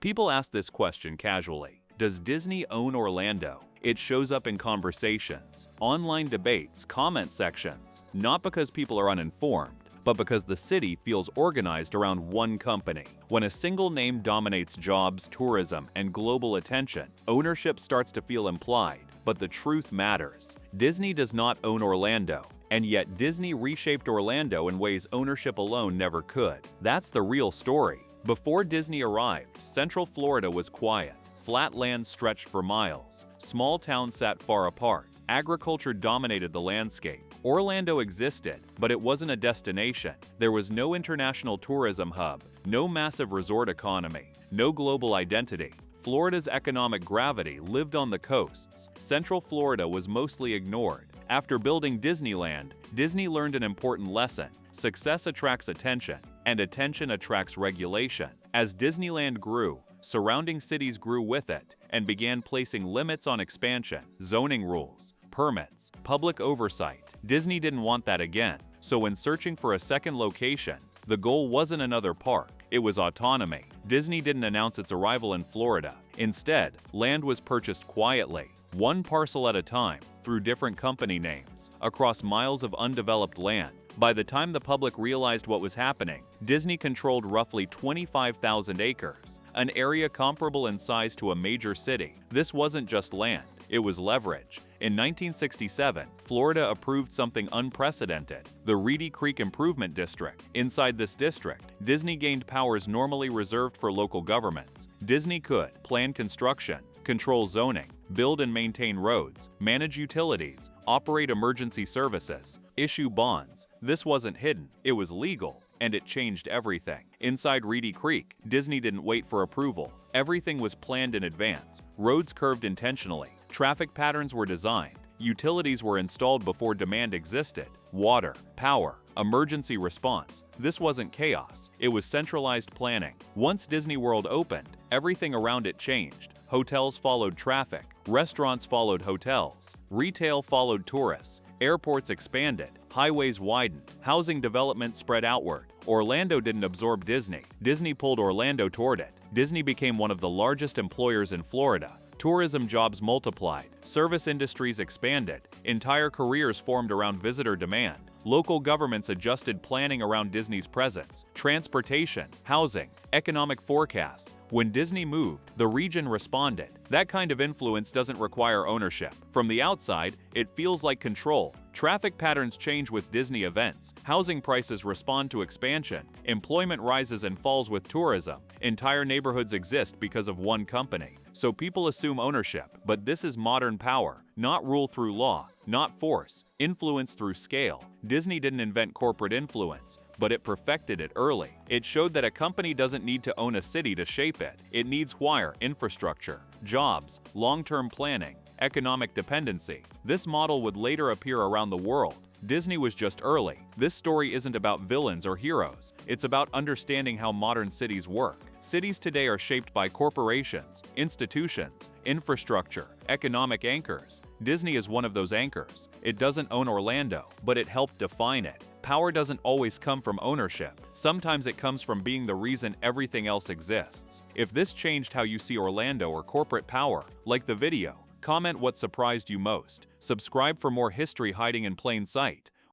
People ask this question casually. Does Disney own Orlando? It shows up in conversations, online debates, comment sections, not because people are uninformed, but because the city feels organized around one company. When a single name dominates jobs, tourism, and global attention, ownership starts to feel implied, but the truth matters. Disney does not own Orlando, and yet Disney reshaped Orlando in ways ownership alone never could. That's the real story. Before Disney arrived, Central Florida was quiet. Flat land stretched for miles. Small towns sat far apart. Agriculture dominated the landscape. Orlando existed, but it wasn't a destination. There was no international tourism hub, no massive resort economy, no global identity. Florida's economic gravity lived on the coasts. Central Florida was mostly ignored. After building Disneyland, Disney learned an important lesson. Success attracts attention, and attention attracts regulation. As Disneyland grew, surrounding cities grew with it and began placing limits on expansion, zoning rules, permits, public oversight. Disney didn't want that again, so when searching for a second location, the goal wasn't another park, it was autonomy. Disney didn't announce its arrival in Florida. Instead, land was purchased quietly, one parcel at a time, through different company names, across miles of undeveloped land. By the time the public realized what was happening, Disney controlled roughly 25,000 acres, an area comparable in size to a major city. This wasn't just land, it was leverage. In 1967, Florida approved something unprecedented, the Reedy Creek Improvement District. Inside this district, Disney gained powers normally reserved for local governments. Disney could plan construction, control zoning, build and maintain roads, manage utilities, operate emergency services, issue bonds. This wasn't hidden, it was legal, and it changed everything. Inside Reedy Creek, Disney didn't wait for approval. Everything was planned in advance. Roads curved intentionally, traffic patterns were designed, utilities were installed before demand existed. Water, power, emergency response. This wasn't chaos, it was centralized planning. Once Disney World opened, everything around it changed. Hotels followed traffic, restaurants followed hotels, retail followed tourists, airports expanded, highways widened, housing development spread outward. Orlando didn't absorb Disney. Disney pulled Orlando toward it. Disney became one of the largest employers in Florida. Tourism jobs multiplied, service industries expanded, entire careers formed around visitor demand. Local governments adjusted planning around Disney's presence, transportation, housing, economic forecasts. When Disney moved, the region responded. That kind of influence doesn't require ownership. From the outside, it feels like control. Traffic patterns change with Disney events. Housing prices respond to expansion. Employment rises and falls with tourism. Entire neighborhoods exist because of one company. So people assume ownership, but this is modern power, not rule through law, not force, influence through scale. Disney didn't invent corporate influence, but it perfected it early. It showed that a company doesn't need to own a city to shape it. It needs wire, infrastructure, jobs, long-term planning, economic dependency. This model would later appear around the world. Disney was just early. This story isn't about villains or heroes. It's about understanding how modern cities work. Cities today are shaped by corporations, institutions, infrastructure, economic anchors. Disney is one of those anchors. It doesn't own Orlando, but it helped define it. Power doesn't always come from ownership. Sometimes it comes from being the reason everything else exists. If this changed how you see Orlando or corporate power, like the video, comment what surprised you most. Subscribe for more history hiding in plain sight.